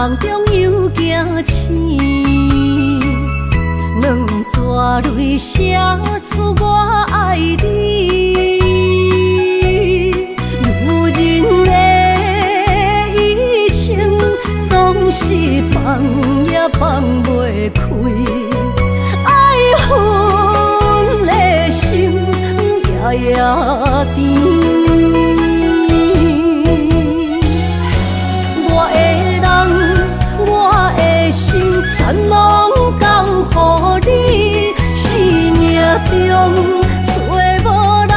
梦中又惊醒，两纸泪写出我爱你。如今的一生，总是放也放袂开，爱恨的心夜夜甜。全拢交予你，生命中找无人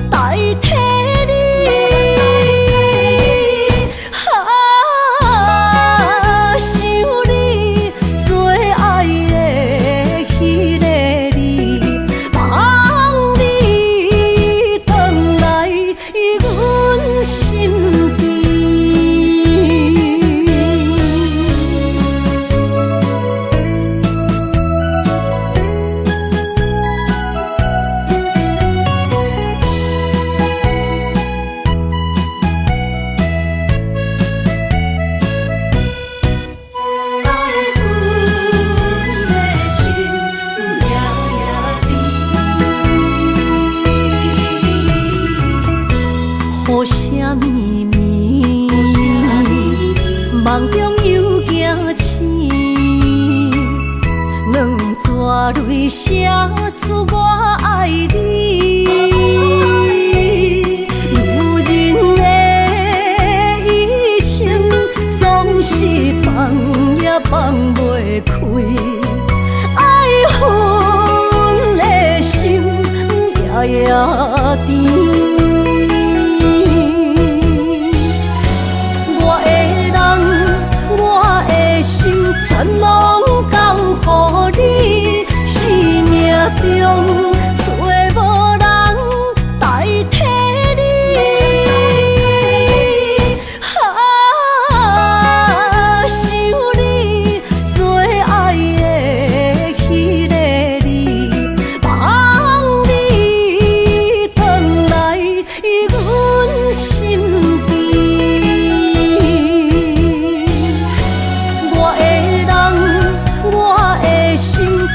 代替你。想你最爱的迄个你，望你回来阮心边。雨声绵绵，梦中又惊醒，两纸泪写出我爱你。如今的一生，总是放也放袂开，爱恨的心夜夜甜。全拢交予你，生命中找无人代替你。想你最爱的迄个你，望你回来阮心边。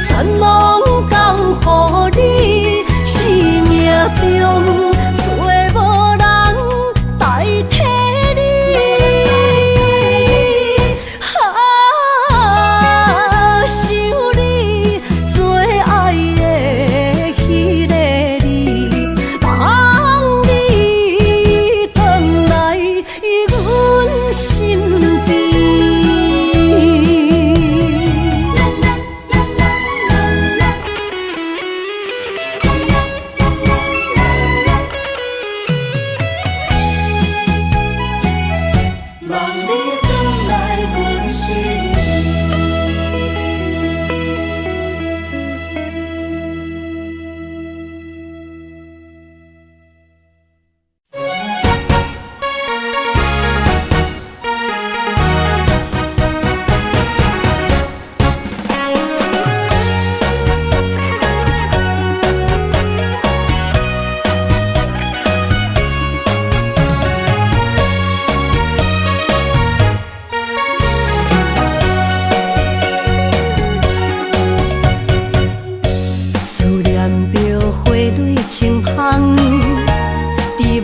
全拢交予你，生命中找无人代替你。想你最爱的迄个你，望你回来阮心边。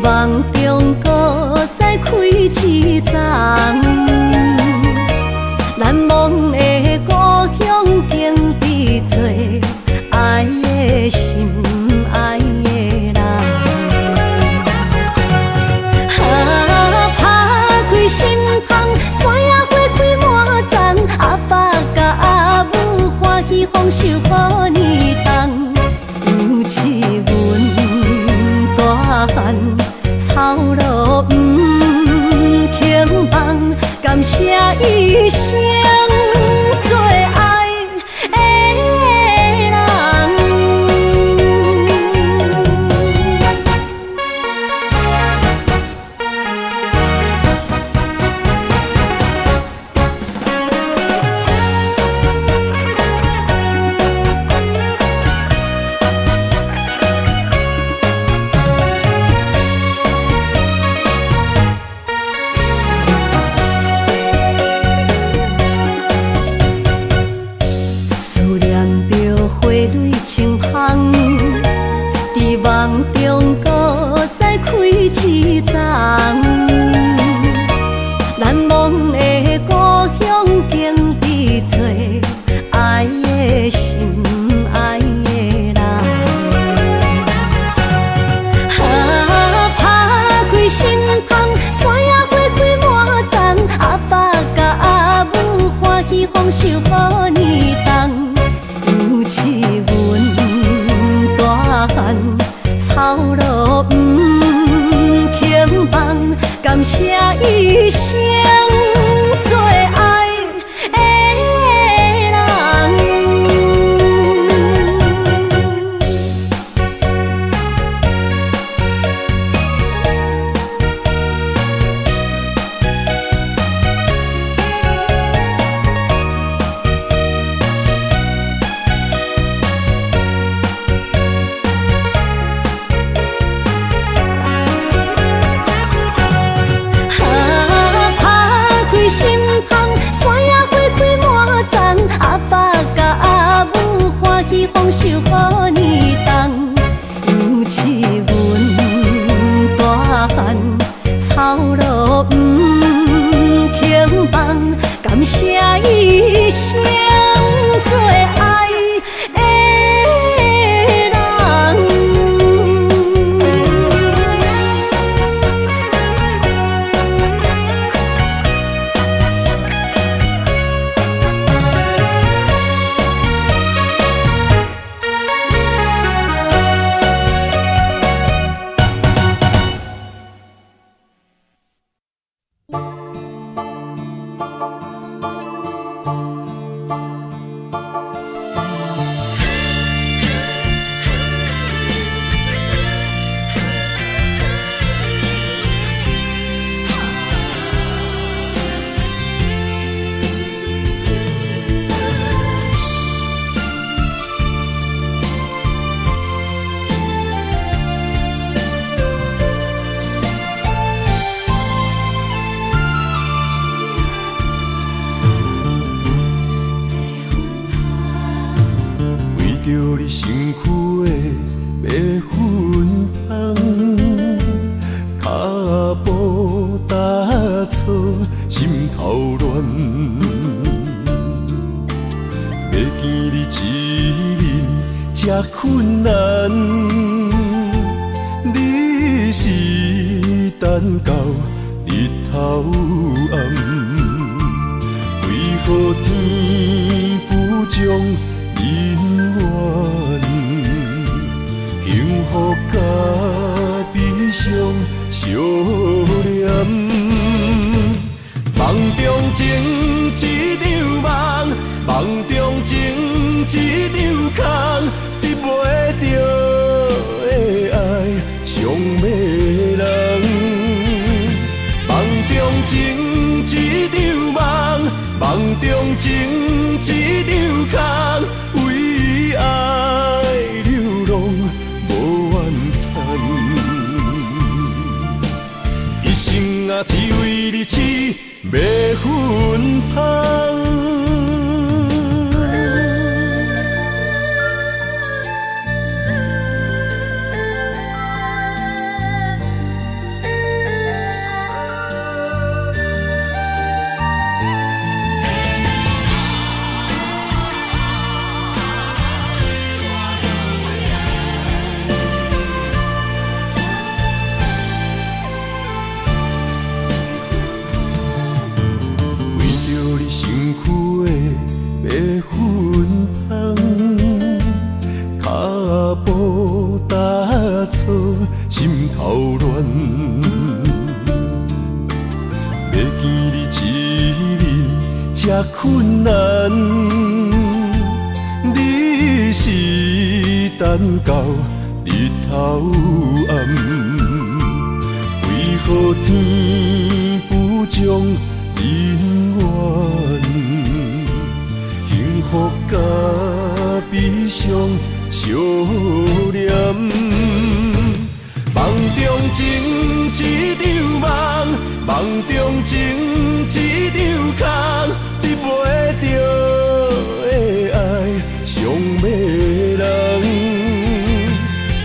梦中搁再开一丛，难忘的故乡经历做爱的心爱的人。打开心窗，山野花开满丛，阿爸甲阿母欢喜丰收好年冬，尤其阮大汉。草路不轻放，感谢一生最爱的人。梦中搁再开一丛，难忘的故乡经历做爱的心，爱的人。打开心窗，山野花开满丛，阿爸甲阿母欢喜丰收好年冬，尤其阮大汉草路不轻放，感谢一生做爱的人。心窗，山野花开满丛，阿爸甲阿母欢喜丰收好年冬，尤其阮大汉草路不轻放，感谢一生做爱的人。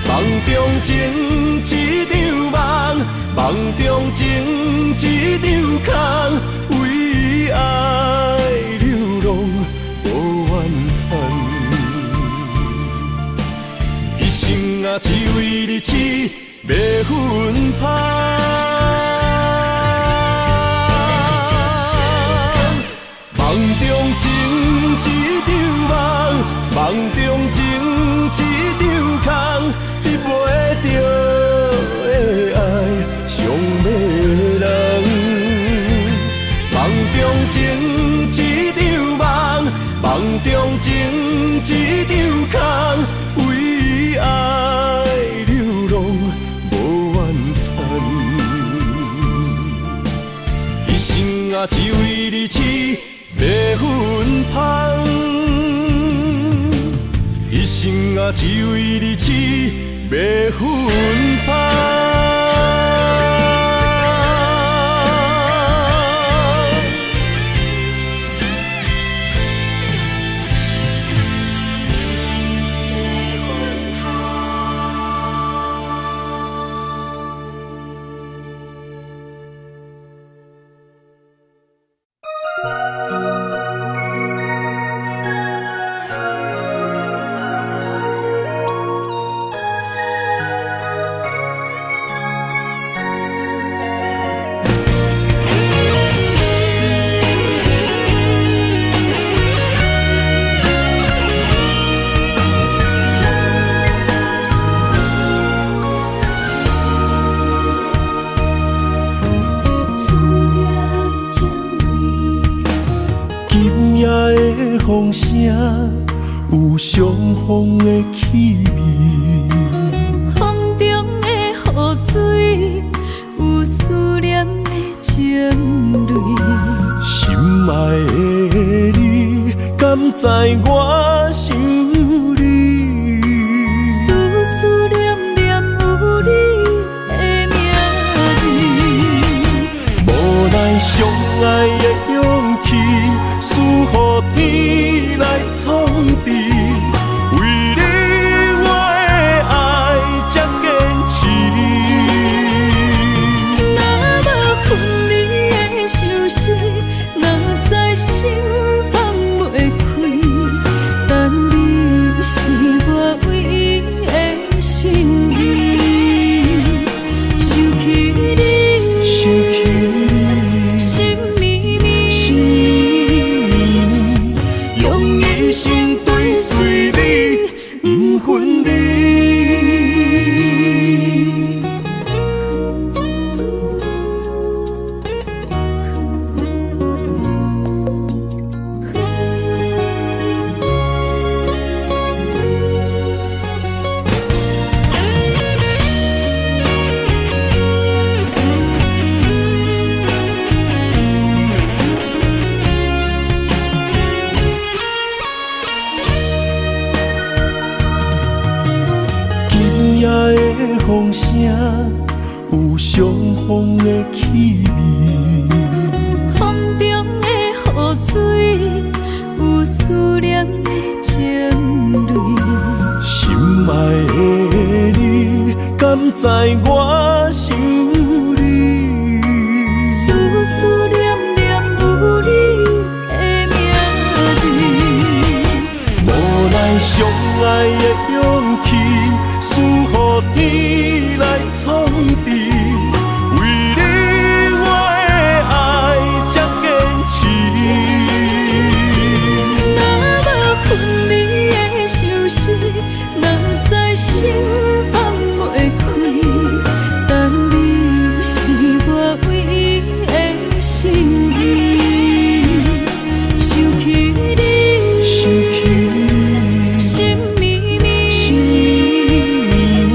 梦中情只为日子要分芳。梦中情一场梦，梦中情一场空，你陪着的爱上迷人。梦中情一场梦，梦中情一场空，为爱流浪无怨叹。一生啊，只为日子要分芳。一生啊，只为日子要分芳。风声有相逢的气味，风中的雨水有思念的情泪。心爱的你，敢知我想你？思思念念有你的名字，无奈相爱的勇气，输予天来创治。为你我的爱才坚持。若无分离的相思，若在心放袂开，但你是我唯一的心意。想起你，想起你，心绵绵，心绵绵，用一生追随你，不分离。今夜的风声有相逢的气味，风中的雨水有思念的情泪。心爱的你，敢知我想你？思思念念有你的名字，无奈相爱的勇气，输予天来创治。为你我的爱才坚持。若无分离的相思，若在心放袂开，但你是我唯一的心意。想起你，想起你，心绵绵，心绵绵，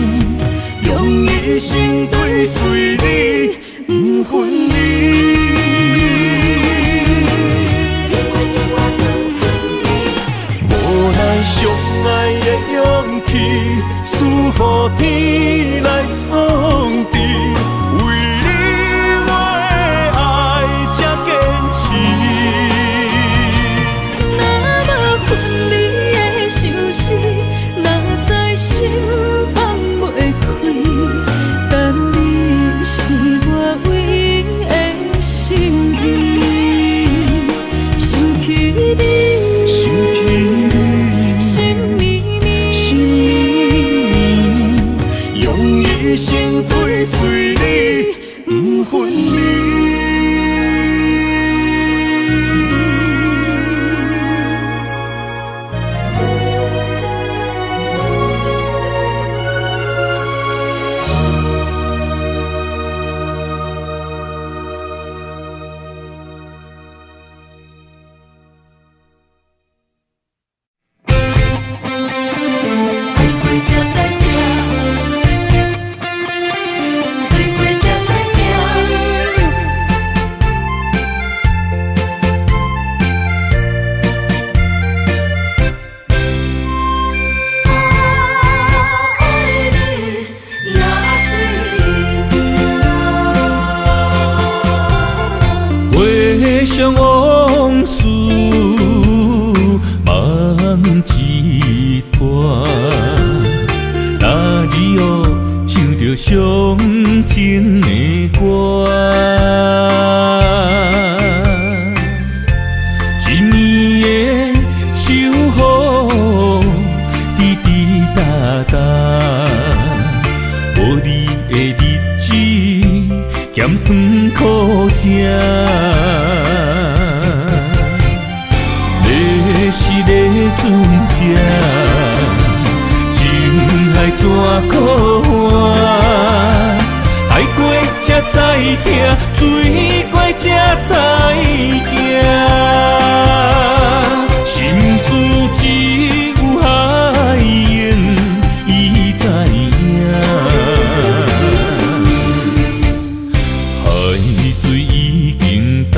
用一生追随你，不分离。无奈相爱的勇气，输予天来创治。为你我的爱才坚持。若无分离的相思，若在心放袂开，但你是我唯一的心意。想起你，想起你，心绵绵，心绵绵，一生追随你，不分离。回想往事梦一段，那日后唱着伤情的歌，一年的秋雨滴滴答答，无你的日子咸酸苦涩。是个船只，情海怎可换？爱过才知疼，水过才知行。心事只有海燕伊知影，海水已经干。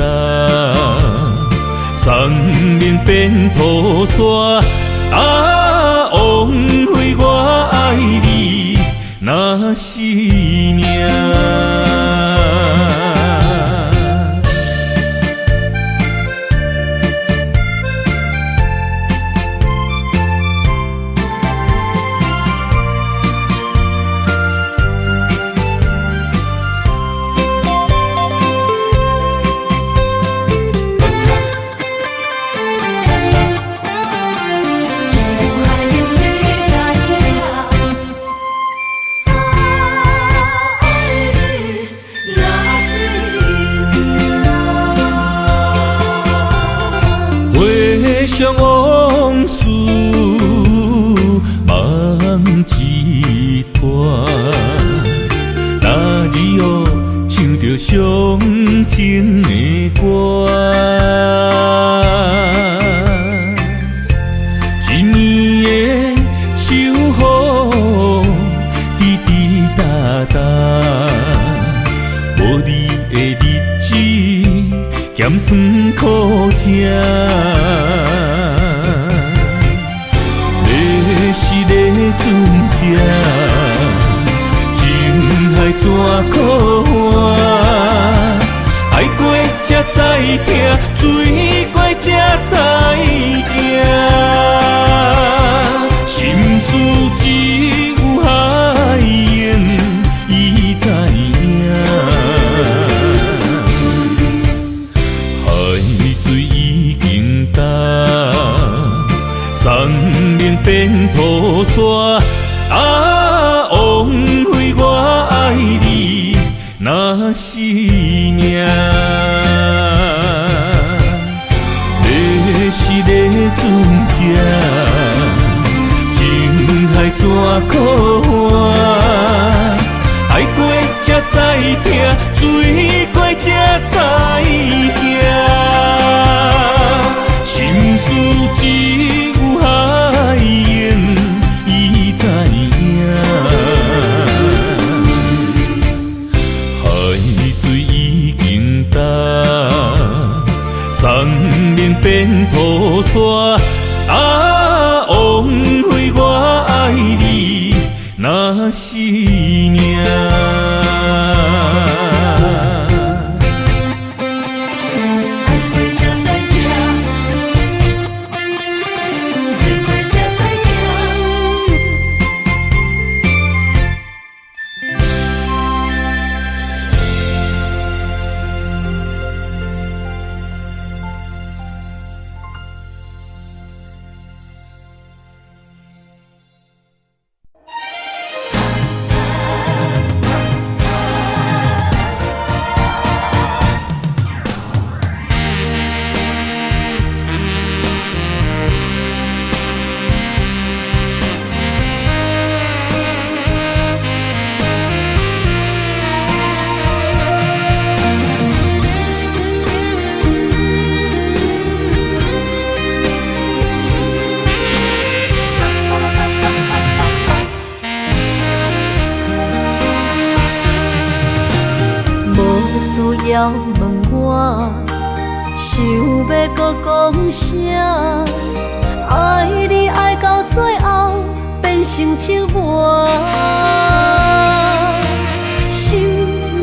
生命变土沙，枉费我爱你那是命。想往事梦一段，那日后唱着伤情的歌，一年的秋雨滴滴答答，无你的日子咸酸苦涩。是个船只，情海怎可换？爱过才知疼，水过才知行。心事只有海燕伊知影，海水已经干。生命变土沙，枉费我爱你那是命。你是个船只，情海怎可换？爱过才知疼，水过才知行。心事只有海燕伊知影，海水已经干，生命变土沙，枉费我爱你那是命。遥问我，想要搁讲啥？爱你爱到最后变成寂寞，心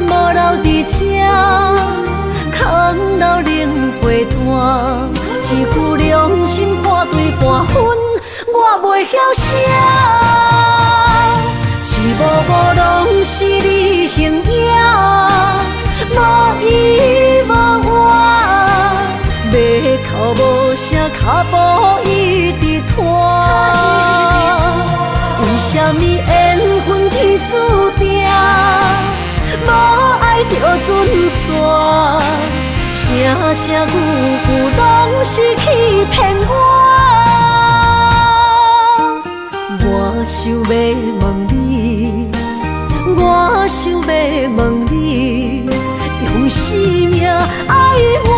无留伫这，空留冷陪伴。一句良心破对半分，我袂晓写。一幕幕拢是你形影，无依无我，要哭无声，脚步一直拖。为什么缘分天注定，无爱就准线？声声句句拢是欺骗我。我想要问你，我想要问你，用生命爱我，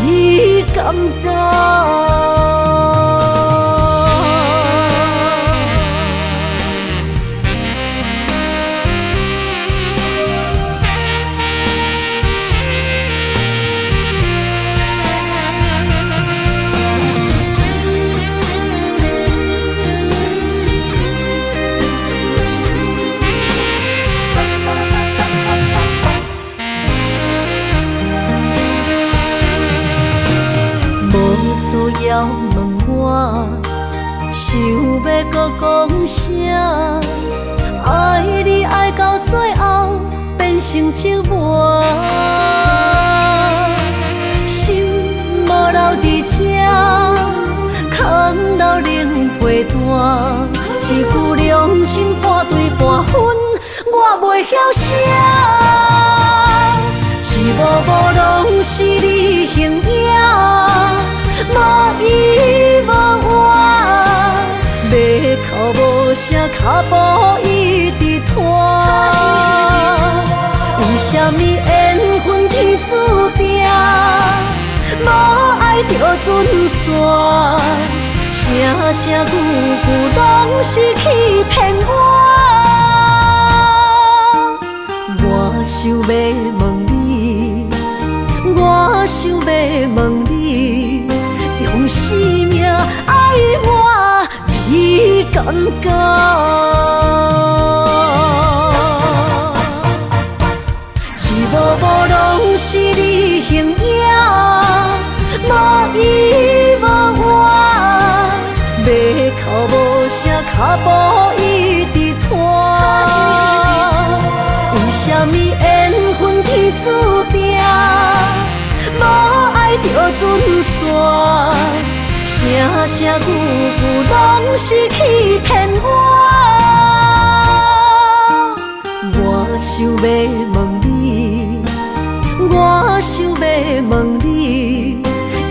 你敢当？要问我，想要搁讲啥？爱你爱到最后变成寂寞，心无留伫这，空留冷陪伴。一句良心破对半分，我袂晓写。一幕幕拢是你形影，无依无我，要哭无声，脚步一直拖。为什么缘分天注定，无爱就准线？声声句句拢是欺骗我。我想要问你，我想要问你，用生命爱我，你敢讲？一幕幕拢是你形影，无依无我，要哭无声，脚步一直拖。为什么缘分天注定，无爱就准线？声声句句拢是欺骗我。我想要问你，我想要问你，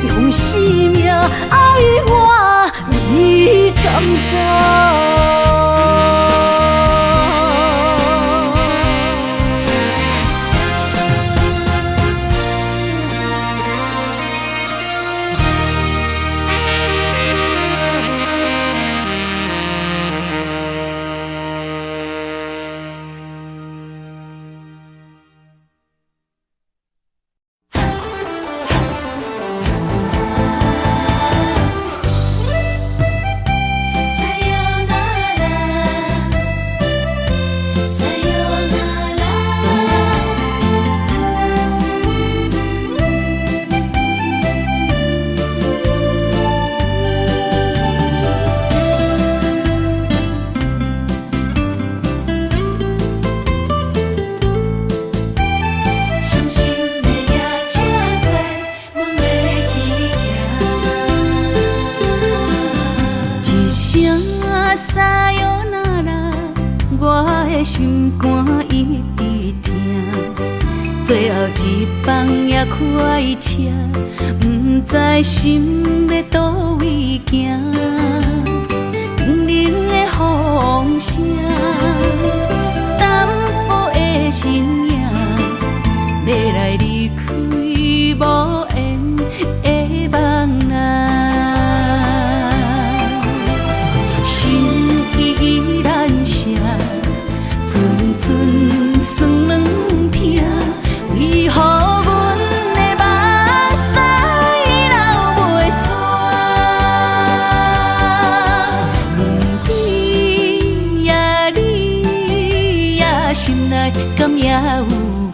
用生命爱我，你敢讲？心肝一直疼，最后一放也开车，不知心要倒位行。冷冷的风声，淡薄的身影，要来离开无缘的梦啊，心依然舍。阵阵酸软疼，为何？内敢也有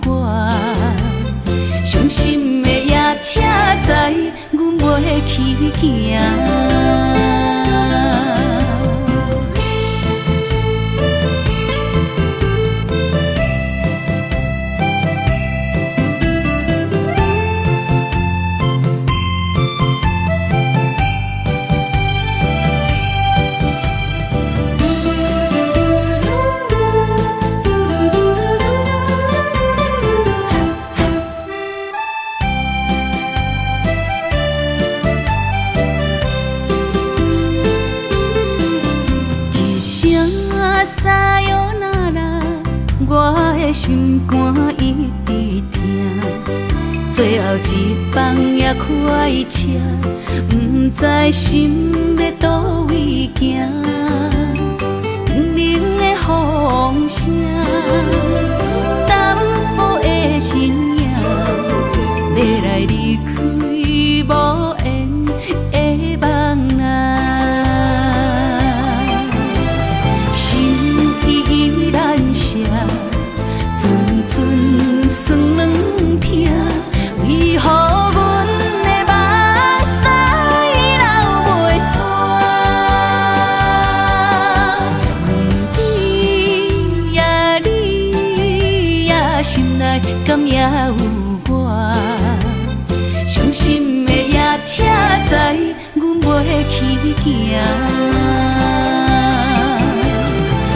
我？伤心的夜车载，阮袂去行。心肝一直疼，最后一放也开车，不知心要倒位行。冷冷的风声，淡薄的身影，要来离开无缘的梦啊，心依然舍。阵酸软疼，为何阮的目屎流袂煞？问你呀，你呀，心内敢也有我？伤心的夜车载，阮袂去行。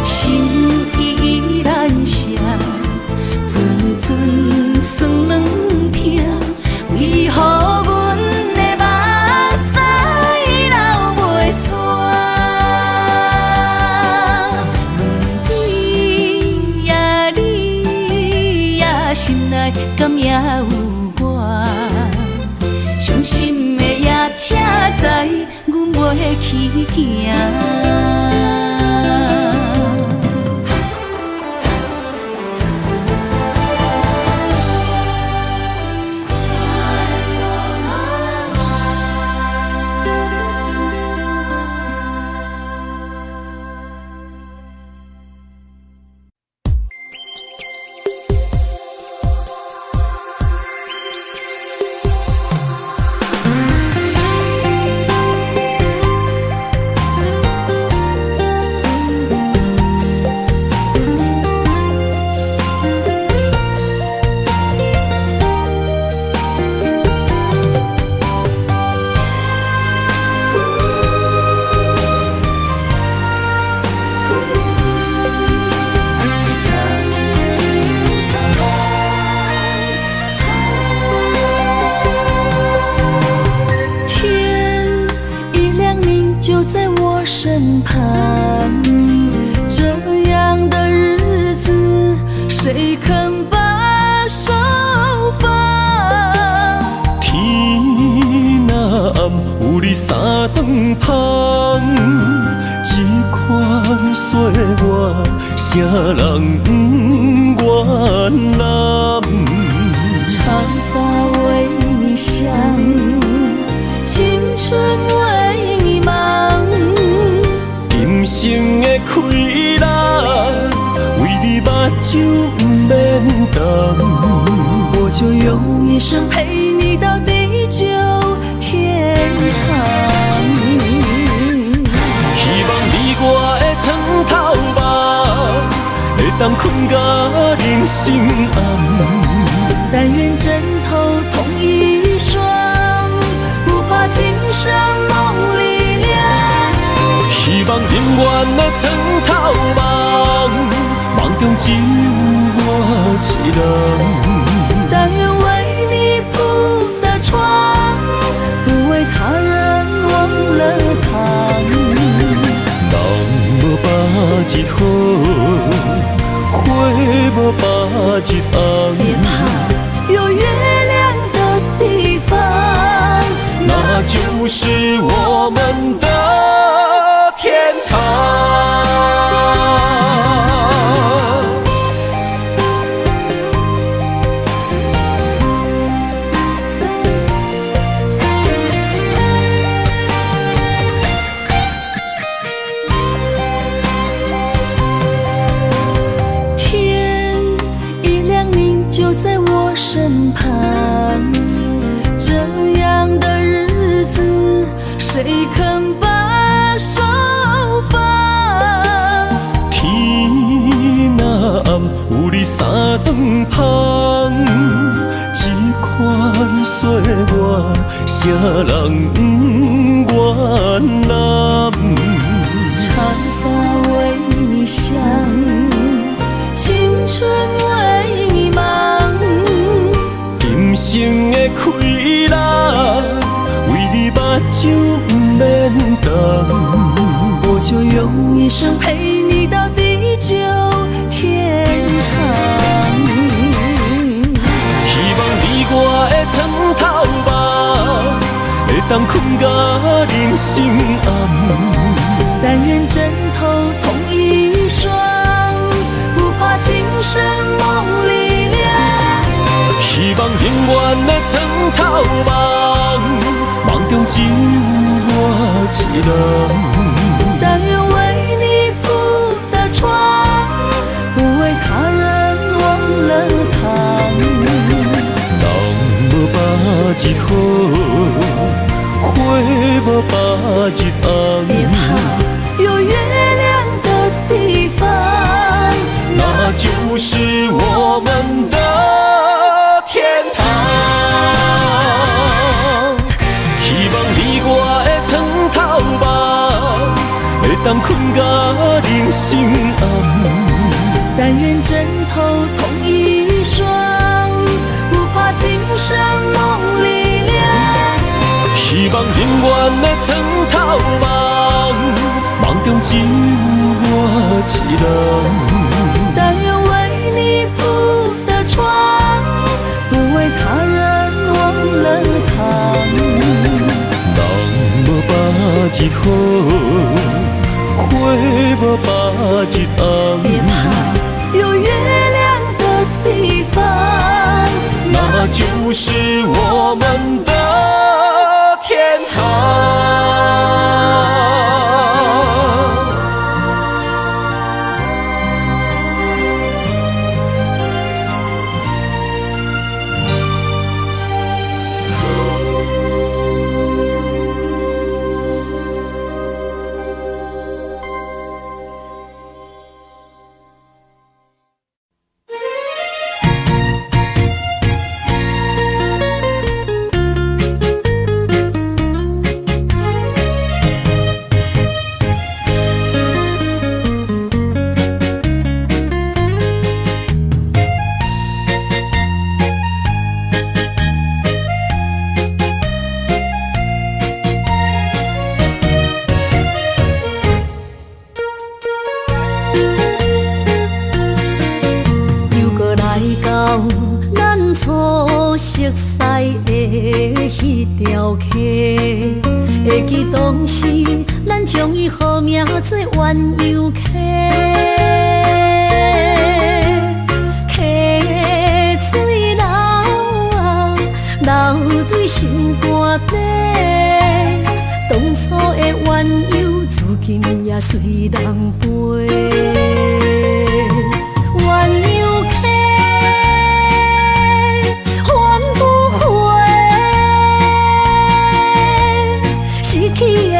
心依然舍。阵酸软疼，为何阮的目屎流袂煞？问你呀，你呀，心内敢也有我？伤心的夜车载，阮袂去行。身旁，这样的日子，谁肯把手放？天若暗，有你三顿香，这款岁月，啥人不愿揽？长发为你香，青春为你忙。今生的快乐，为你目睭不免干。我就用一生陪你到地久天长。希望你我的床头梦，会当困甲人生暗。但愿枕头同一双，不怕今生梦里凉。希望永远的床头梦，梦中只有我一人。但愿为你铺的床，不为他人忘了糖。人无百日好，花无百日红。别怕，有月亮的地方，那就是我们的天堂。芳，这款岁月，啥人不愿揽？长发为你香，青春为你忙。今生的快乐，为你目睭不免动。我就用一生陪你到地久天长。希望你我的床头梦，会当困到人生暗。但愿枕头同一双，不怕今生梦里凉。希望永远的床头梦，梦中只有我一人。但愿为你铺的床，不为他人忘了躺。人无百日好，花无百日红。别怕有月亮的地方，那就是我们的天堂。希望你我的床头梦，会当困到人生暗。但愿枕头同一双，不怕今生梦里凉。希望永远的床头梦，梦中只有我一人。但愿为你铺的床，不为他人忘了躺。人无百日好，花无百日红。别怕有月亮的地方，那就是我们的天堂。会记当时，咱将伊号名做鸳鸯溪，溪水流啊，流对心肝底。当初的鸳鸯，如今也随人飞。鸳鸯溪。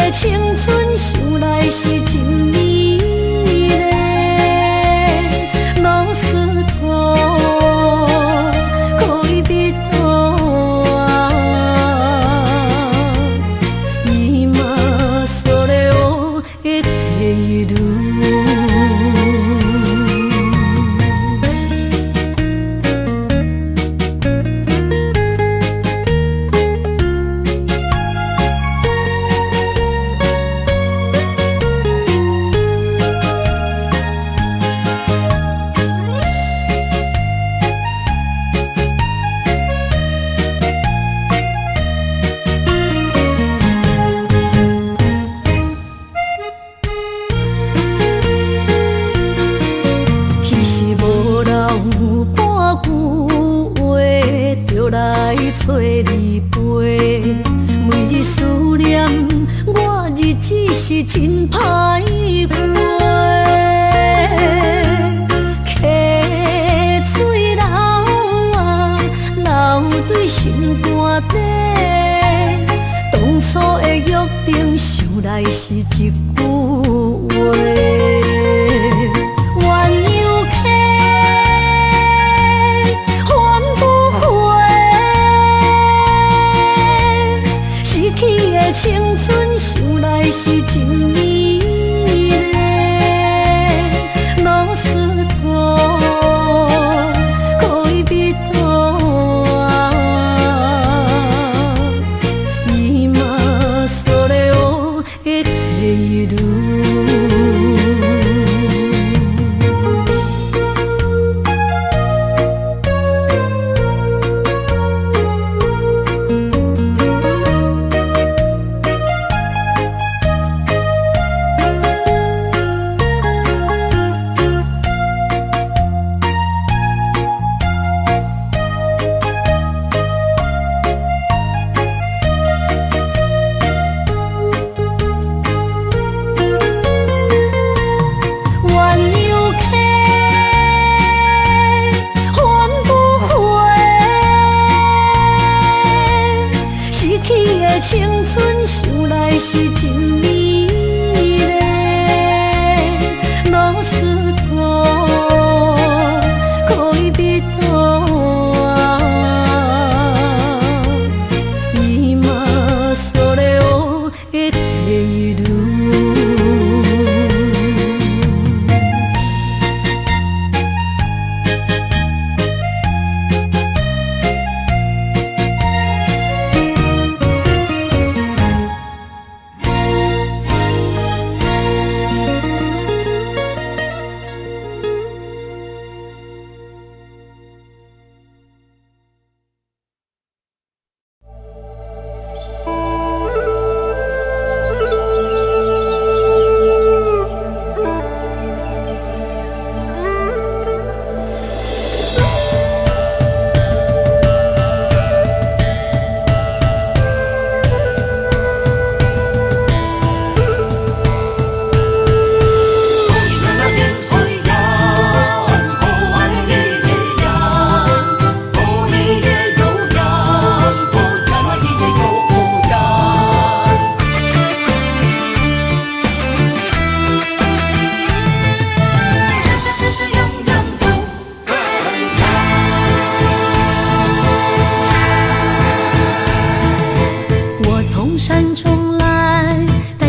青春想来是真美丽，老师徒可以比图啊，伊嘛所了我的地路。找你陪，每日思念，我日子是真歹过。溪水流啊，流对心肝底。当初的约定，想来是一句话。鸳鸯溪。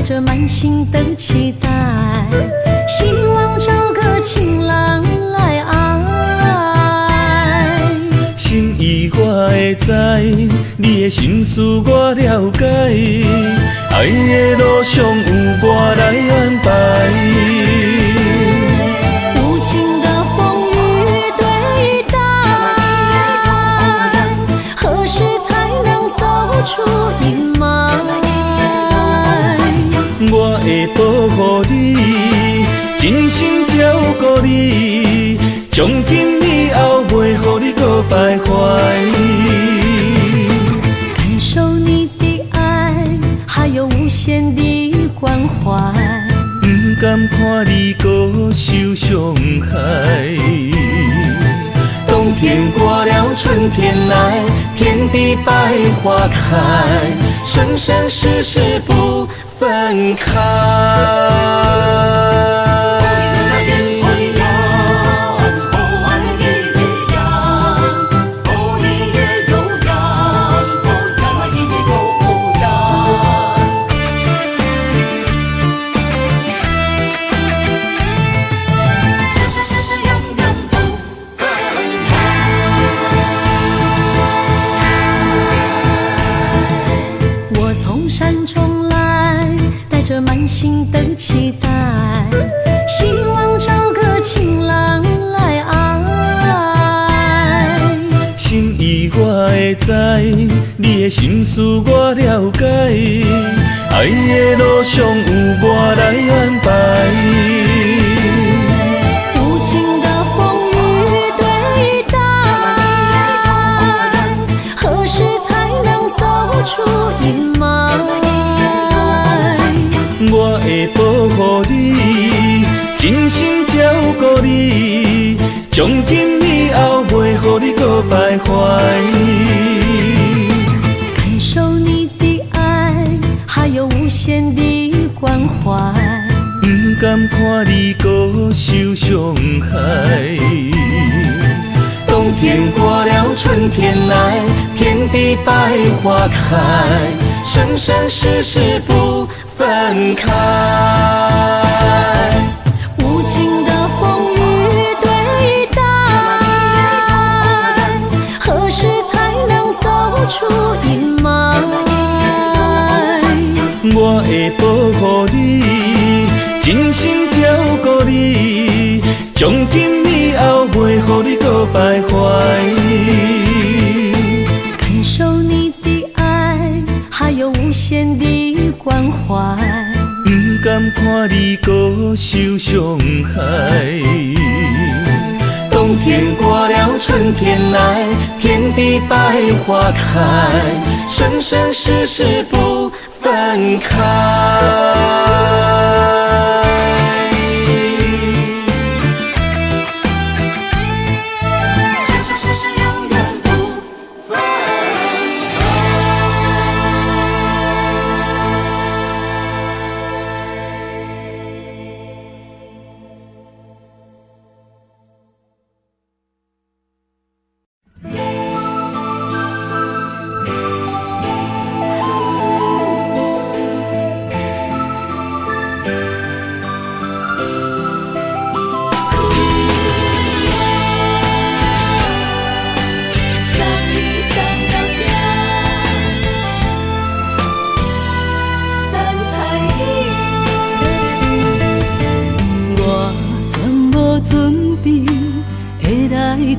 着满心的期待，希望找个情人来爱。心意我会知，你的心思我了解，爱的路上有我来安排。无情的风雨对待，何时才能走出阴霾？我会保护你，真心照顾你，从今以后袂予你搁徘徊。感受你的爱，还有无限的关怀。不甘看你搁受伤害。冬天过了，春天来，遍地百花开，生生世世不分开。满心的期待，希望找个情人来爱。心意我会知，你的心思我了解，爱的路上有我来安排。无情的风雨对待，何时才能走出阴霾？我会保护你，真心照顾你，从今以后袂予你搁徘徊。感受你的爱，还有无限的关怀。不甘看你搁受伤害。冬天过了，春天来，遍地百花开，生生世世不分开。无情的风雨对待，何时才能走出阴霾？我会保护你，真心照顾你，从今以后袂予你搁徘徊。感受你的爱，还有无限的关怀。不甘看你搁受伤害。冬天过了，春天来，遍地百花开，生生世世不分开。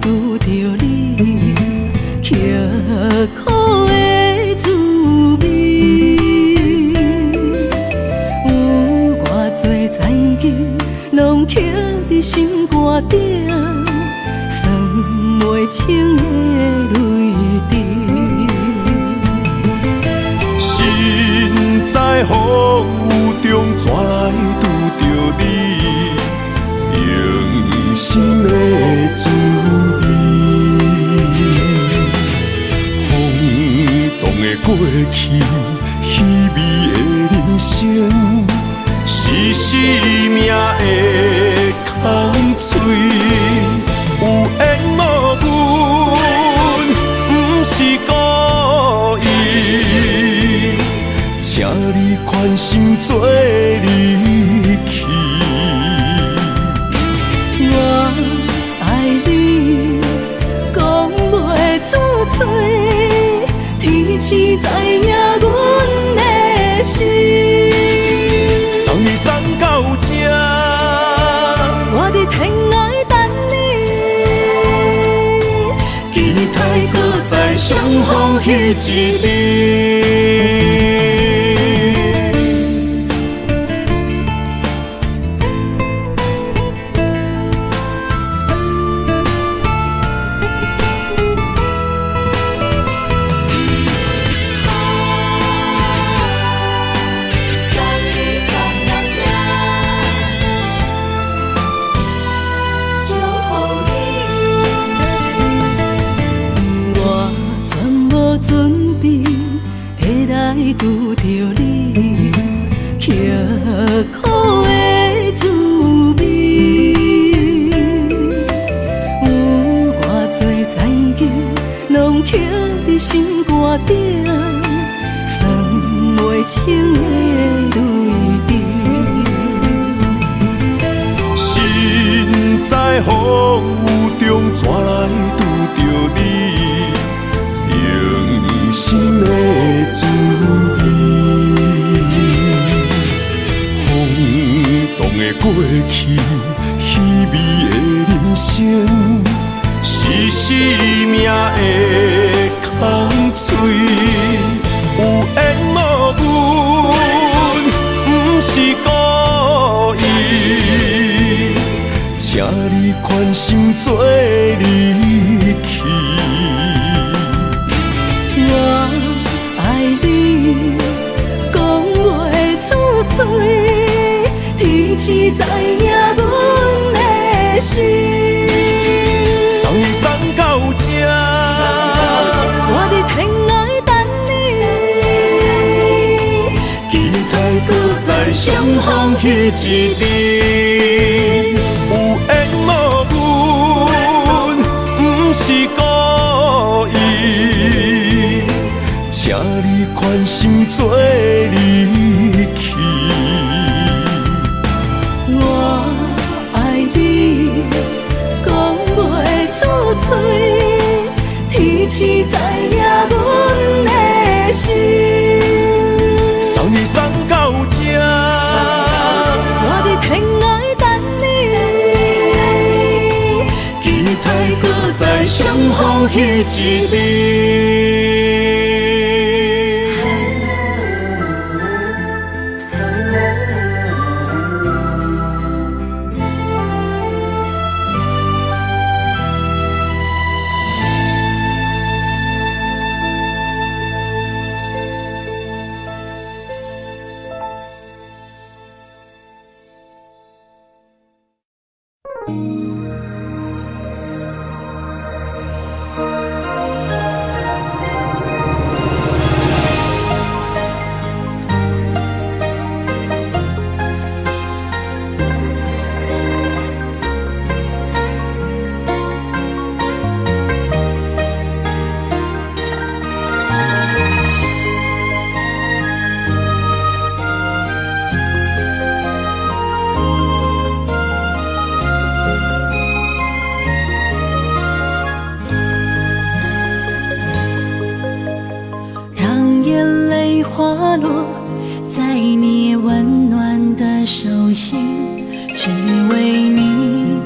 拄着你，刻苦的滋味，有偌多知己，拢刻伫心肝顶，算袂清的泪滴。心在风雨中，怎来拄着你？用心的滋味，轰动的过去，稀微的人生，是生命的空嘴，有缘无分，不是故意，请你宽心做。嘴，天赐知影阮的心。送你送到这，我伫天涯等你，期待搁再相逢彼一日。拄着你，刻苦的滋味，有偌多情景，拢刻伫心肝顶，算袂清的泪滴。身在风雨中，怎来拄着你？用心的滋味，轰动的过去，稀微的人生，是生命的空嘴，有缘无分，不是故意，请你宽心做离去。我爱你，讲袂出嘴，天赐知影阮的心。送你送到这，我伫天涯等你，期待搁再相逢彼一日。有缘无分，不是故意，请你宽心做离去。我爱你，讲袂出嘴，天赐知影阮的心。送你送到这，我伫天涯等你，期待搁再相逢彼一日。让眼泪滑落在你温暖的手心，只为你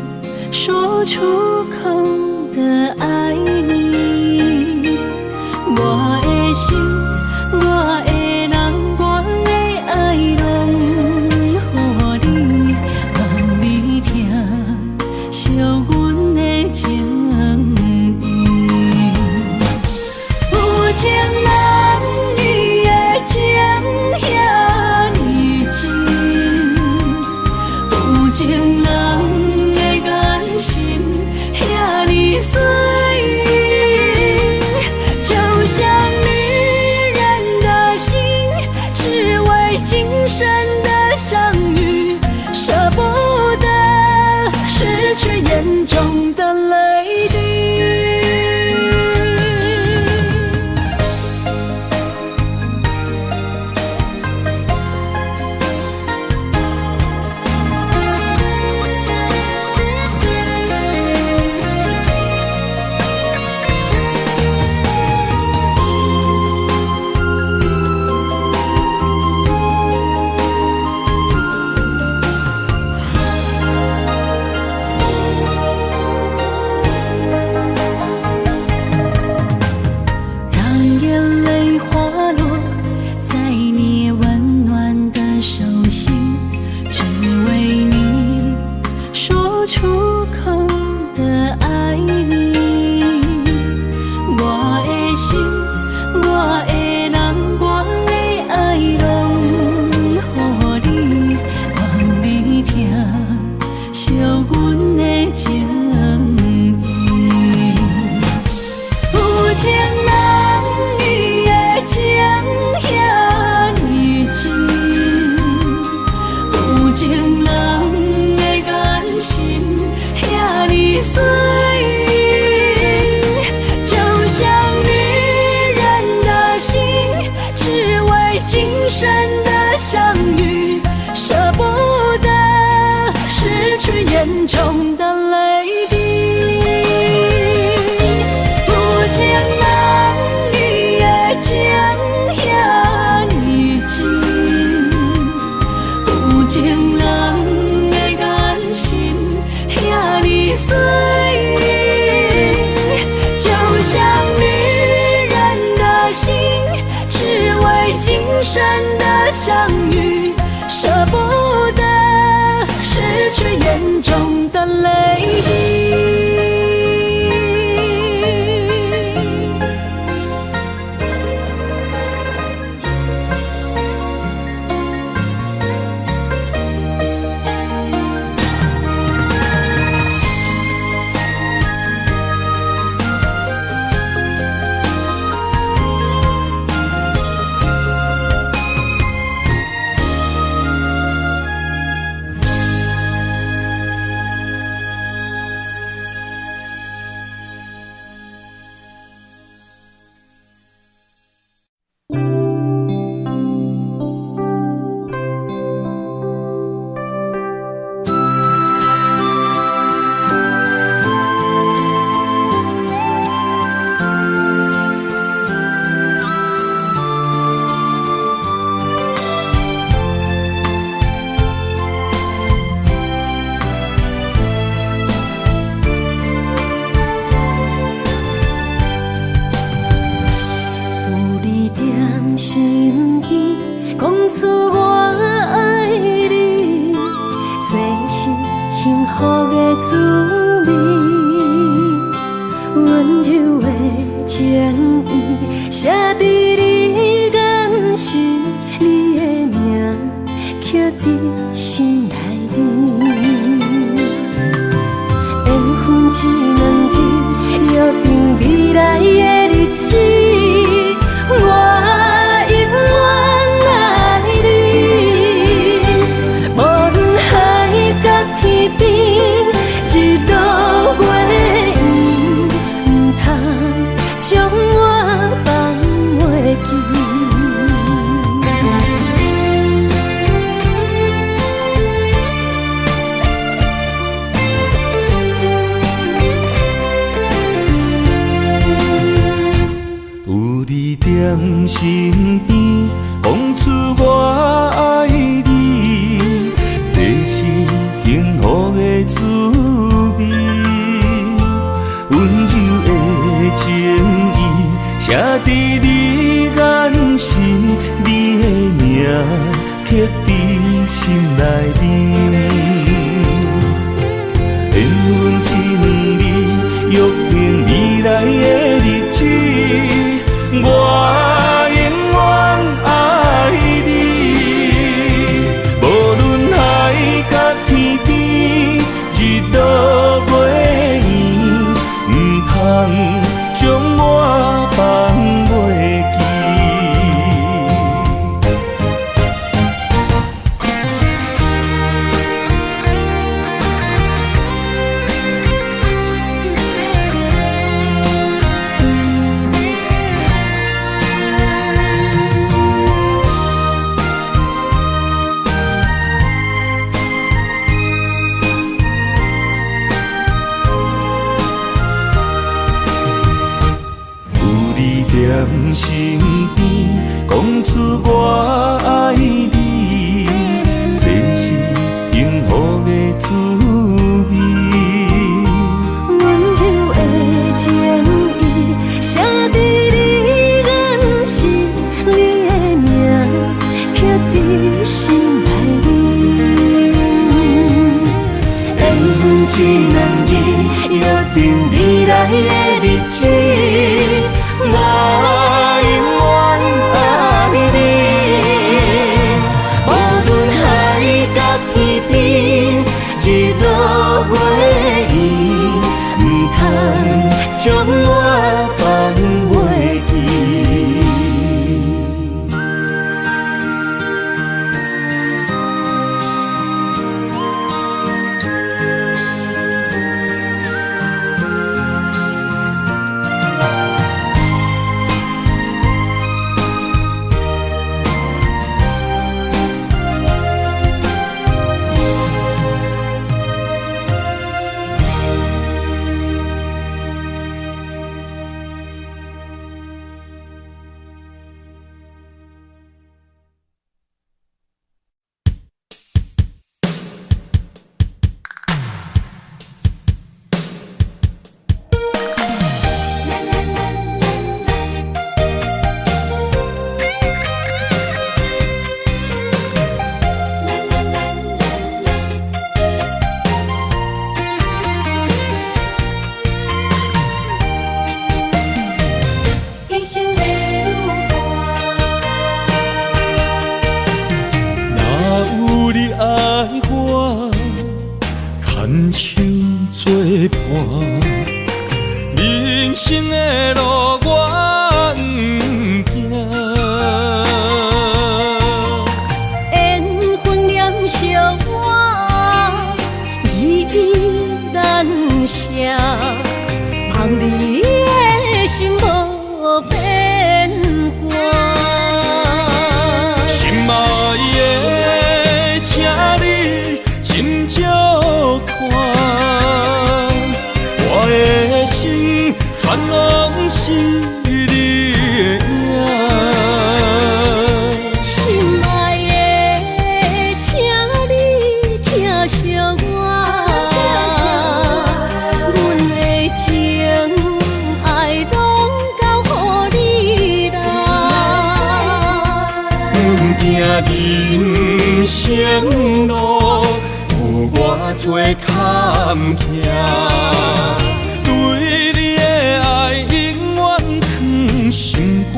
说出口的爱你。我的心，我的人，我的爱拢予你，望你听惜阮的情意。有情人伊的情遐尼真，有情人的眼神遐尼水，就像迷人的笑深的相遇，舍不得失去眼中的泪滴。身边，讲出我爱你，这是幸福的滋味。温柔的情意写在你眼神，你的名刻在心内面。缘分一两字，约定未来的日子。我永远爱你，无论海角天边，日落月圆，不通将我放袂记。在身边，讲出我爱你，这是幸福的滋味。温柔的情意写在你眼神，你的名刻在心内面。缘分一两字，约定未来的日子。我永远爱你，无论海角天边，日落月圆，不通将我放袂记。全拢是你的影。心爱的，请你疼惜我，阮的情爱拢交予你啦。阮行人生路有偌多坎坷，对你的爱永远藏心肝。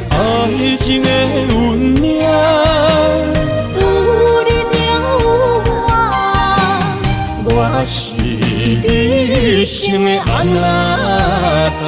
爱情的运命，有你了我，我是你生的安那达。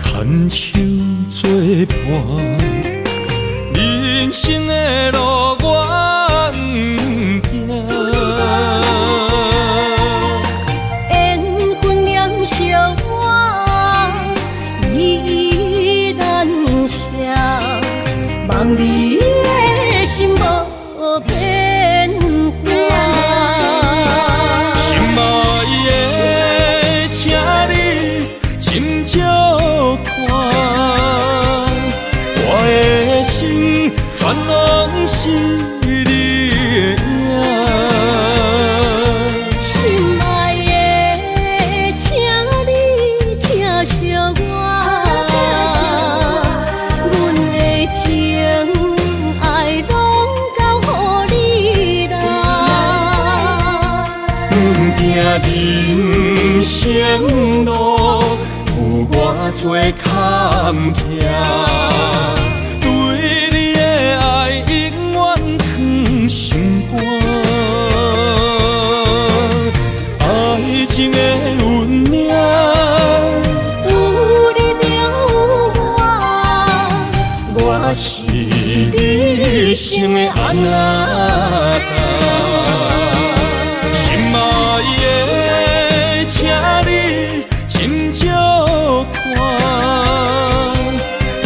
牵手作伴，人生的路我不行。缘分念惜我，依然写，望你的心无变化。心爱的，请你斟酌看，我的心全拢是你的影。心爱的，请你疼惜我，阮的情爱拢交予你啦。阮行人生路有偌多坎坷，对你的爱永远藏心肝。爱情的运命，有你了我，我是你生的安那达。心爱的，请你斟酌看，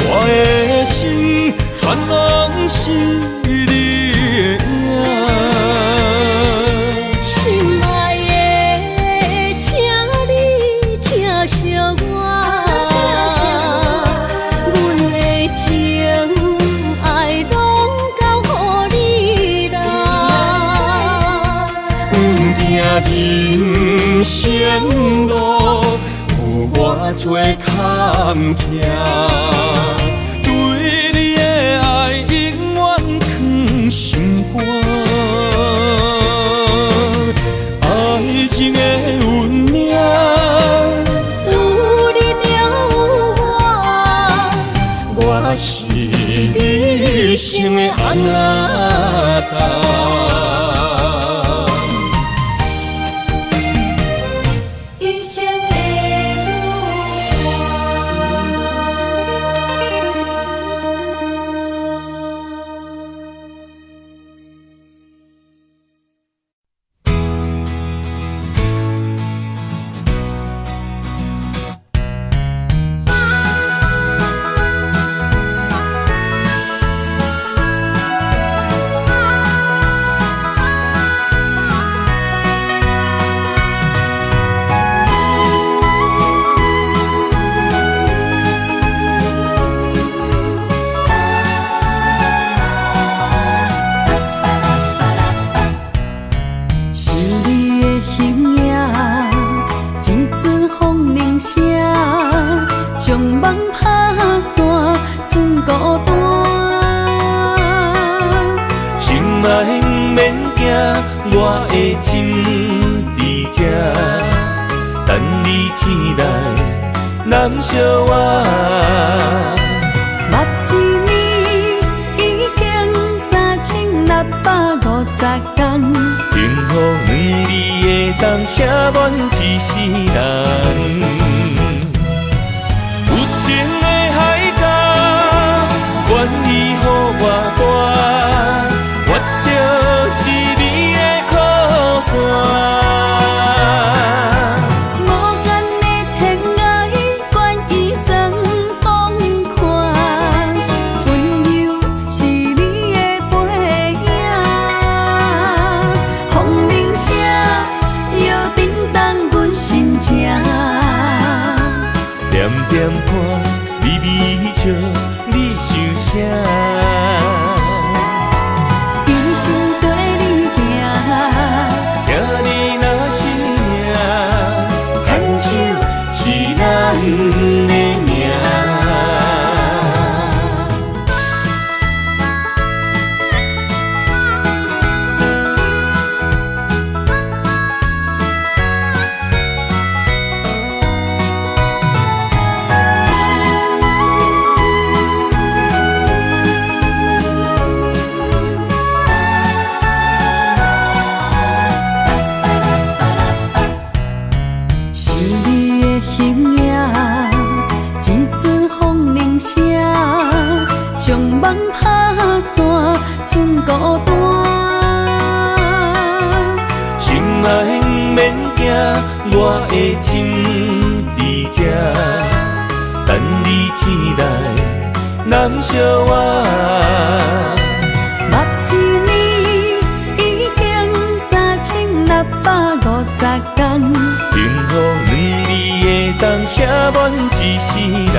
我的心全拢是你的影。心爱的，请你疼惜我，阮的情爱拢交予你啦。人生路有偌多坎坷，对你的爱永远藏心肝。爱情的运命，有你了我，我是你生的安那达。一生的想你的形影，一阵风铃声，将梦拍散，剩孤单。心爱不免惊，我的心伫这，等你醒来，难相我。目一年已经3650天，幸福两字会当写满一世人。有情的海角，愿意予我跋，越点看，微微笑，你想啥？用心跟你行，行你若是命，牵手是咱的命。将梦打散，剩孤单。心爱免惊，我的心伫这，等你醒来，难相我。目一年已经3650天，幸福两字会当写满一世人。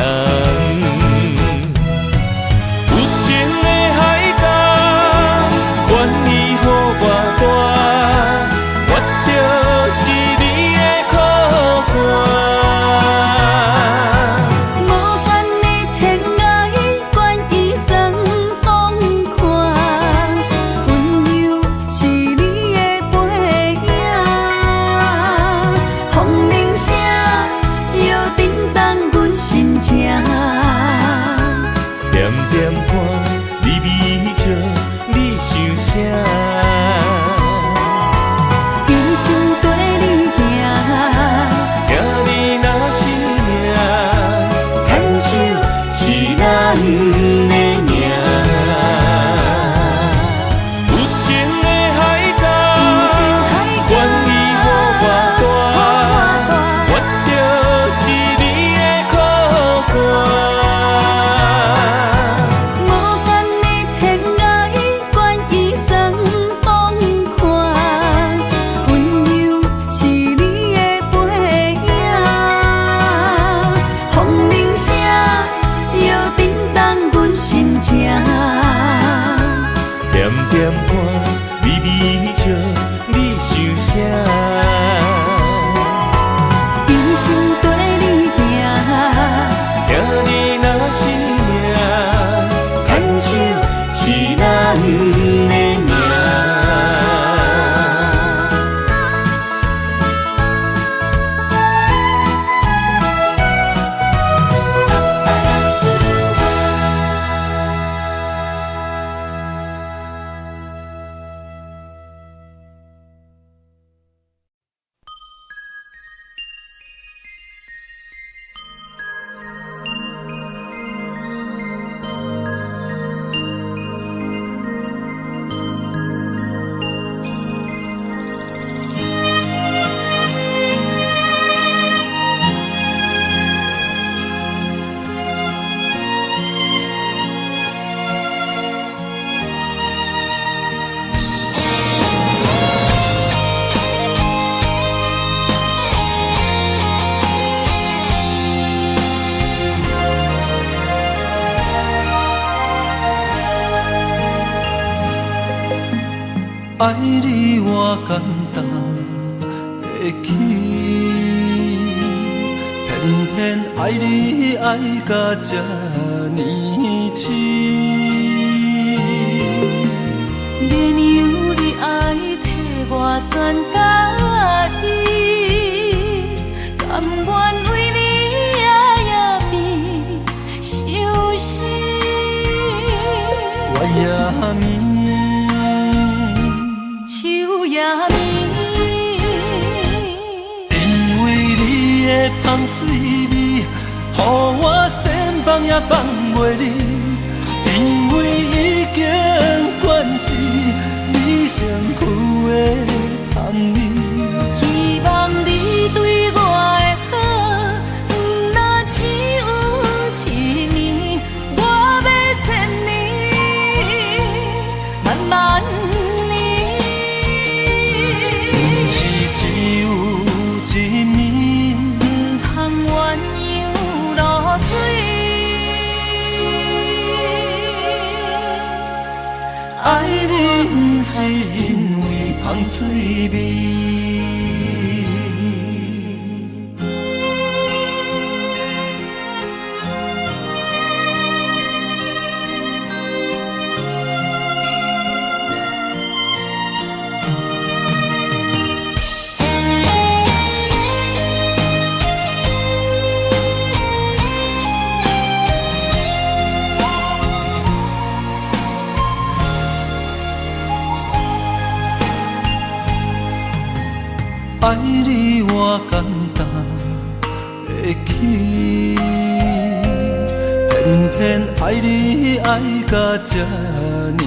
爱你我简单会起，偏偏爱你爱到这呢痴。免由你爱替我全家己，甘愿为你夜眠伤心。我也眠。因为你的香水味，予我先放也放袂离。因为已经惯是你身躯的香味，希望你对我的好，不若只有一年，我要千年，慢慢。一暝，不通鸳鸯落是因为芳水味。爱你我简单会起，偏偏爱你爱到这呢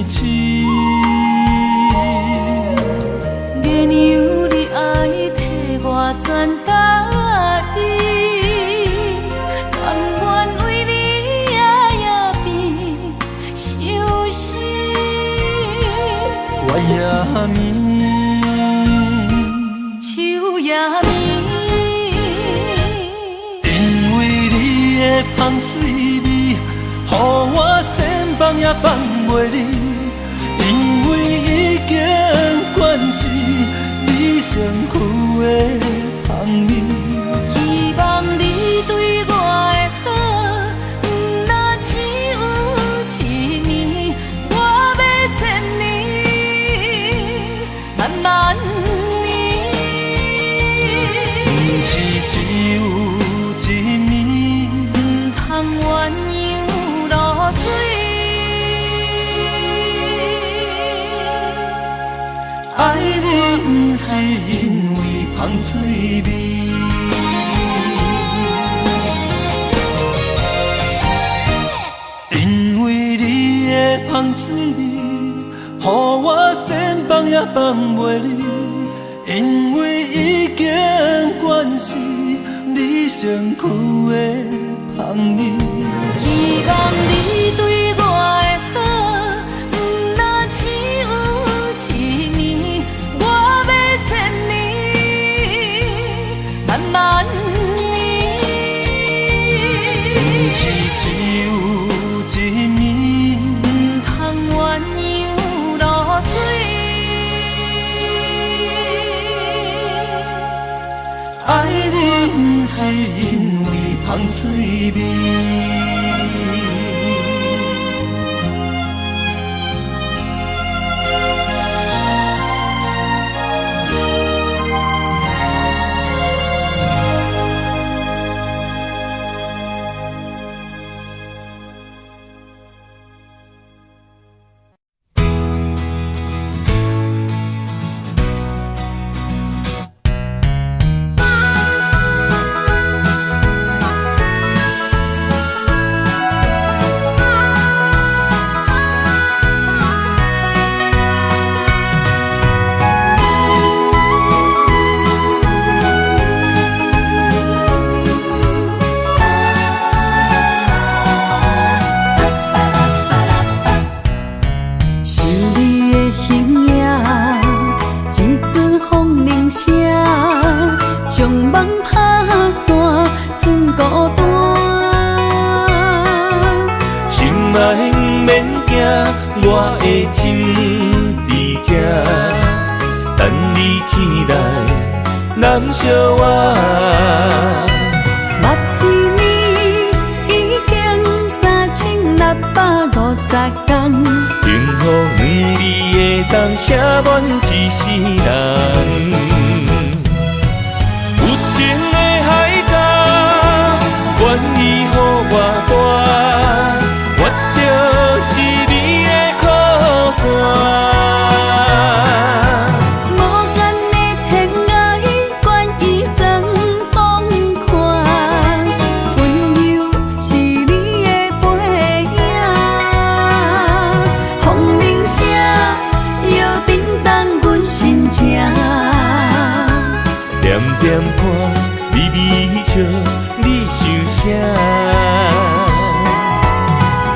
痴。原由你爱替我全家己，甘愿为你夜变伤心。我也眠。因为你的香水味，予我千放也放袂离。因为已经惯是你身躯的香味。希望你对我的好，不若只有一年，我要千年，慢慢。是只有一年，不通鸳鸯落水。爱你不是因为芳水味，因为你的芳水味，予我千放也放袂离。因为已经惯是你身躯的香味。希望你对我的好，不若只有一年，我要千年，慢慢年。不是只有一年，不通鸳鸯落水。爱你不是因为芳水味。将梦打散，剩孤单。心爱不免惊，我的心伫这，等你醒来，难相我。目一年已经3650天，幸福两字的当写满一世人。有情的海角，愿意予我带，我就是你的靠山。无限的天涯，愿意算风看，温柔是你的背影。风铃声摇叮当阮心情，点点看，微微笑，你想啥？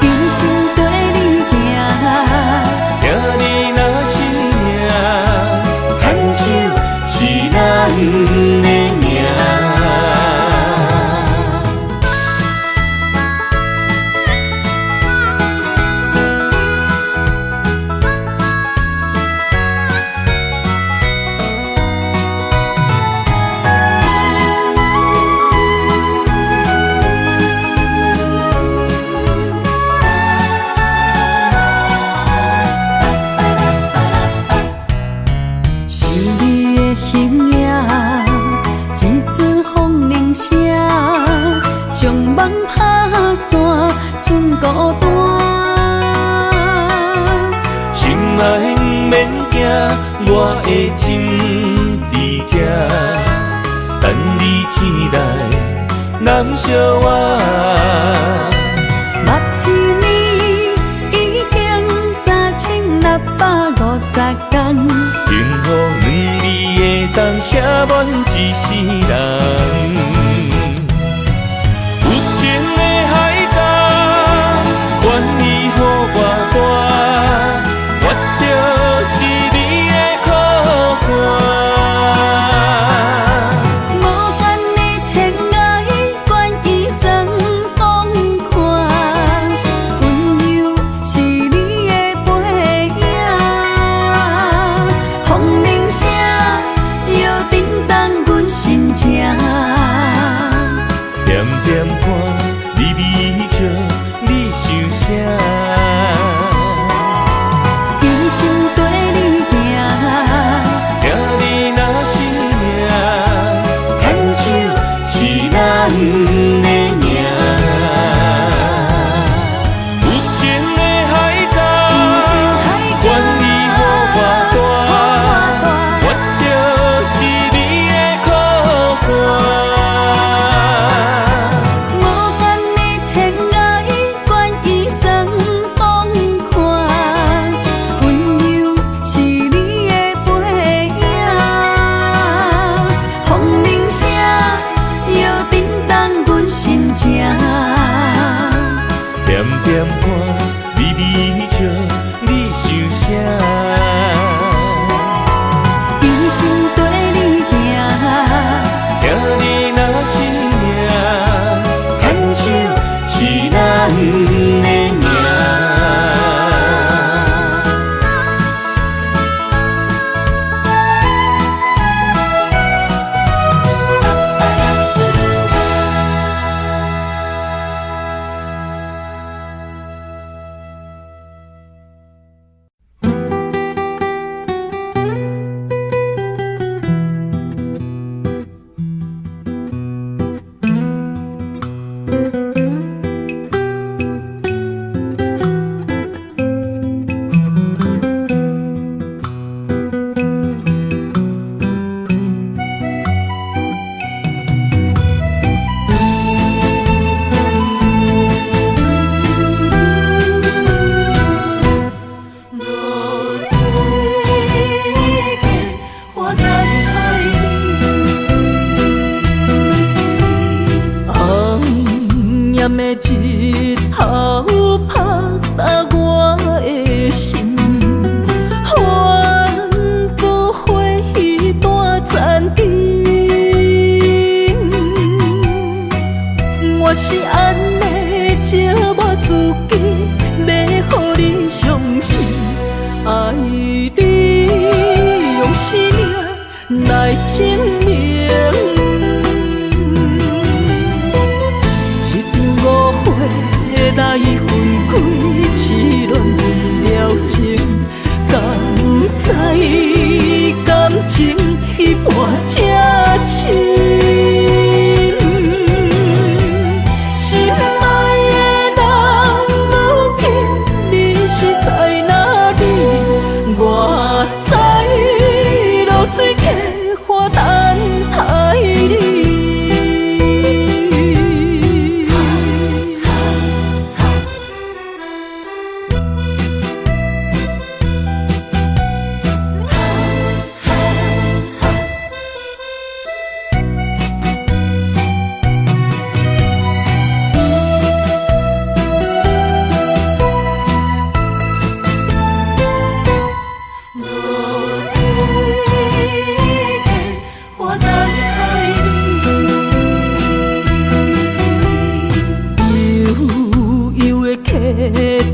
用心跟你行，听你若是命，牵手是咱的命。来不免惊，我的心伫这，等你醒来，难相我。目一年已经3650天，幸福两字会当写满一世人。有情的海角，愿意予我大，我就是你的靠山。无间的天涯，愿意算风看，温柔是你的背影，风铃声摇叮当阮心情。点点看，微微笑，你想啥？一生跟你行，听你若是命，牵手是咱的命。有情的海角，愿意予我大，我就是你的靠山。无间的天涯，愿意算风看，温柔是你的背影，风铃声摇叮当阮心情。点点看，微微笑，你想啥？一生跟你行，听你若是命，牵手是咱的命。炎的日头拍打我的心，帆布花雨断残枝。我是安尼借我自己，要予你相信，爱你用生命来证明。来分开，痴恋为了情，敢知感情彼半才深。心爱的人，如今你是在哪里？我在露水溪花等待你。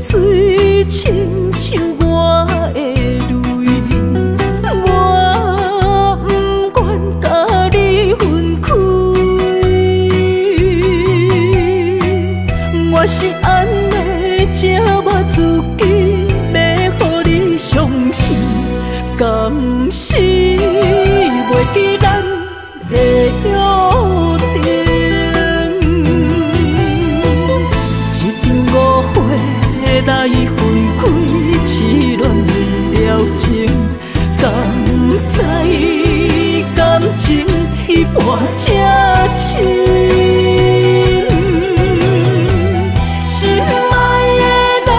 水亲像我的泪，我不愿甲你分开。我是安尼借我自己，要予你相信，甘是袂记咱的约定。来分开，痴恋为伴才深。心爱的人，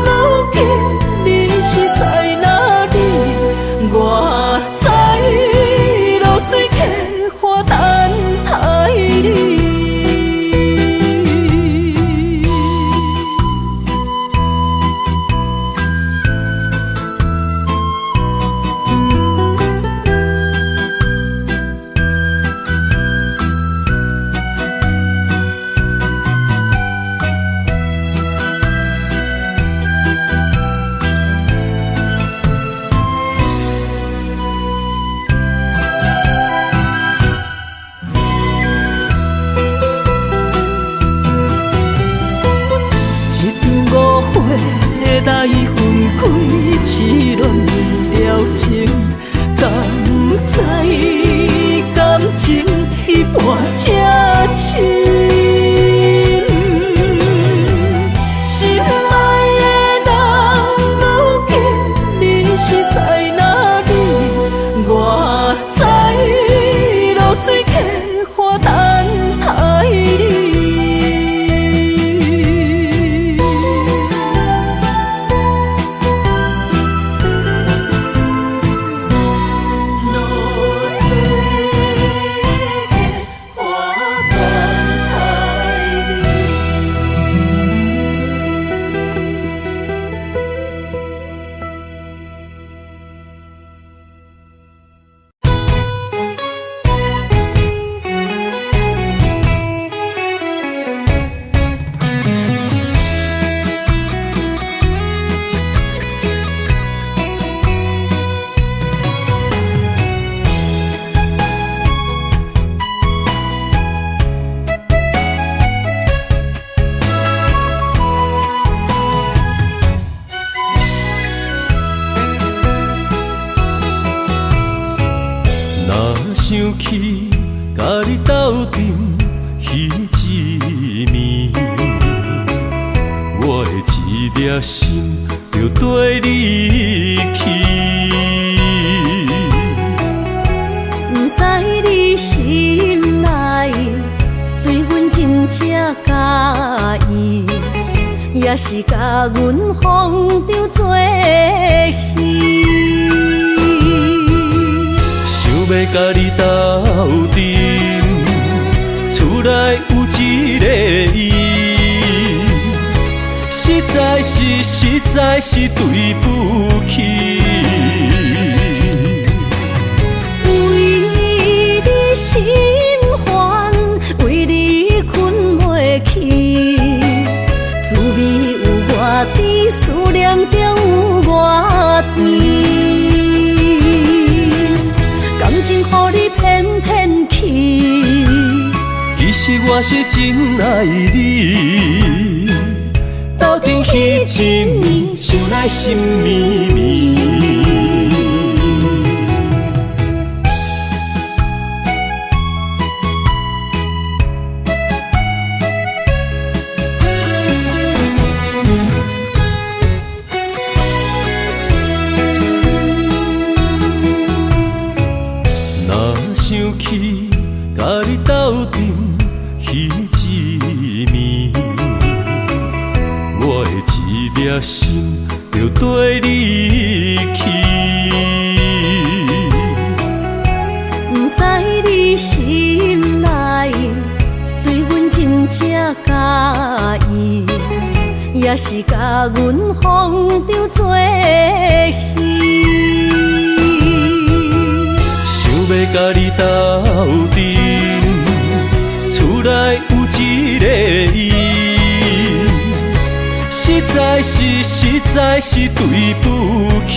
如今你是在哪里？我在落水溪花等待你。来分开，痴恋了情，敢知感情彼半才深。心爱的人，如今你是在哪里？我在落水溪花等待你。想起甲你斗阵彼一暝，我的一粒心就跟你去。不知你心内对阮真正介意，也是甲阮风中做戏。要甲你斗阵，厝内有一个伊，实在是对不起。为你心烦，为你困袂去，滋味有偌甜，思念就有偌甜。感情予你骗骗去，其实我是真爱你，斗阵彼一暝，想来心绵绵。想起甲你斗阵彼一暝，我的一粒心就跟你去。不知你心内对阮真正介意，也是甲阮风中做戏。要甲你斗阵，厝内有一个伊，实在是对不起。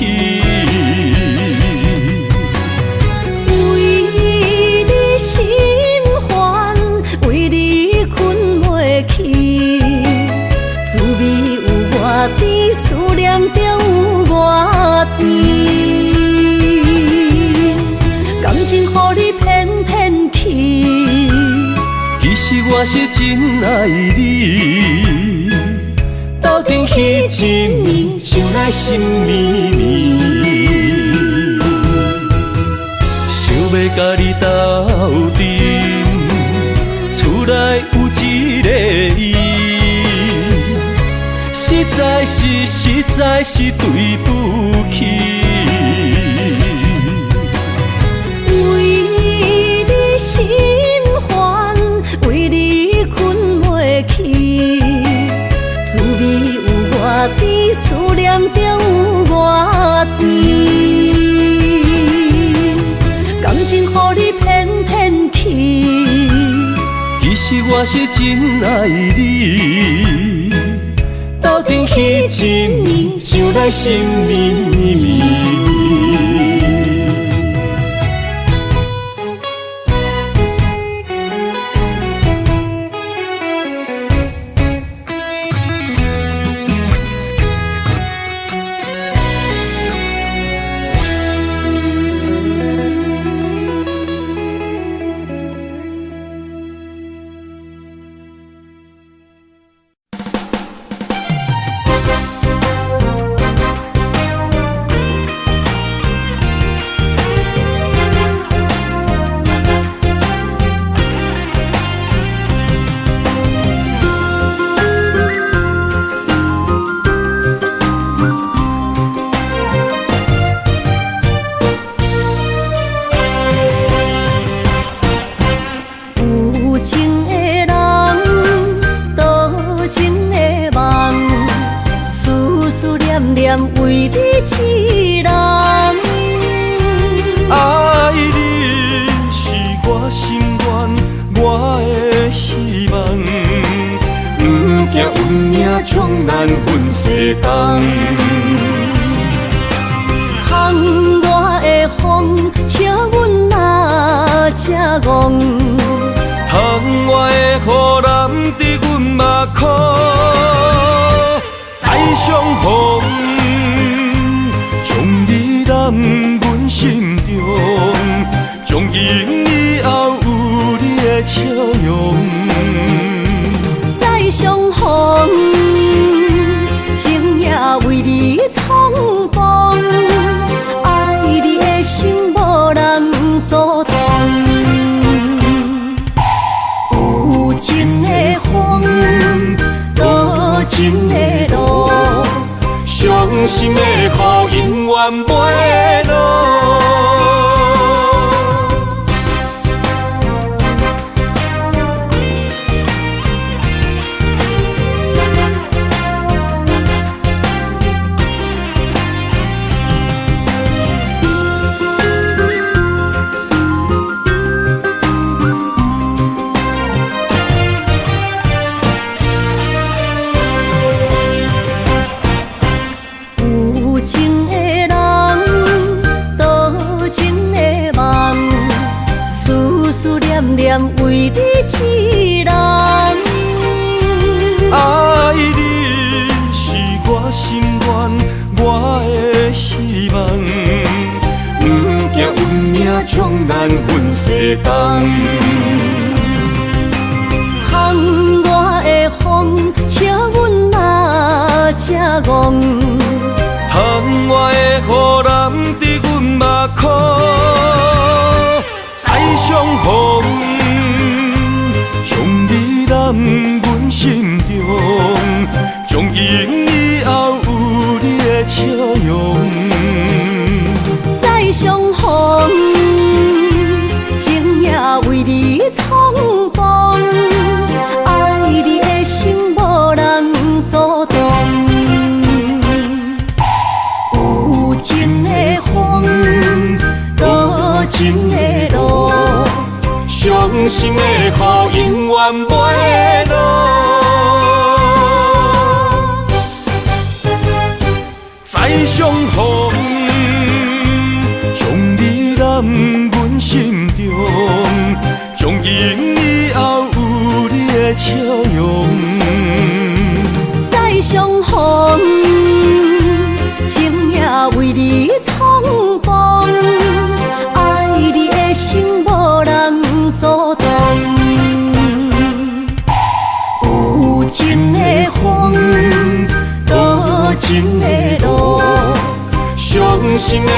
为你心烦，为你困袂去，滋味有偌甜，思念就有偌甜。感情予你骗骗去，其实我是真爱你，斗阵彼一暝，想来心绵绵。想要甲你斗阵。伊，实在是对不起。为你心烦，为你困袂去，滋味有外甜，思念中有外甜。感情予你骗骗去，其实我是真爱你，斗阵彼一暝，想来心绵绵。为你一人，爱你是我心愿，我的希望。不惊运命冲咱分世东，窗外的风笑阮哪这戆，窗外的雨淋伫阮目眶，再相逢。将你揽阮心中，从今以后有你的笑容。再相逢，情也为你冲动，爱你的心无人阻挡。有情的风，多情的路。伤心的雨永远袂落。为你一人，爱你是我心愿，我的希望。不惊运命冲咱分世东，窗外的风笑阮哪这戆，窗外的雨淋伫阮目眶，再相逢。将你揽阮心中，从今以后有你的笑容。再相逢，情也为你冲动，爱你的心无人阻挡。有情的风，多情的路。伤心的雨永远袂落，再相逢，将你揽阮心中，从今以后有你的笑容。再相逢，情也为你冲动，爱你的心无人阻挡。有情的风，多情的路，伤心的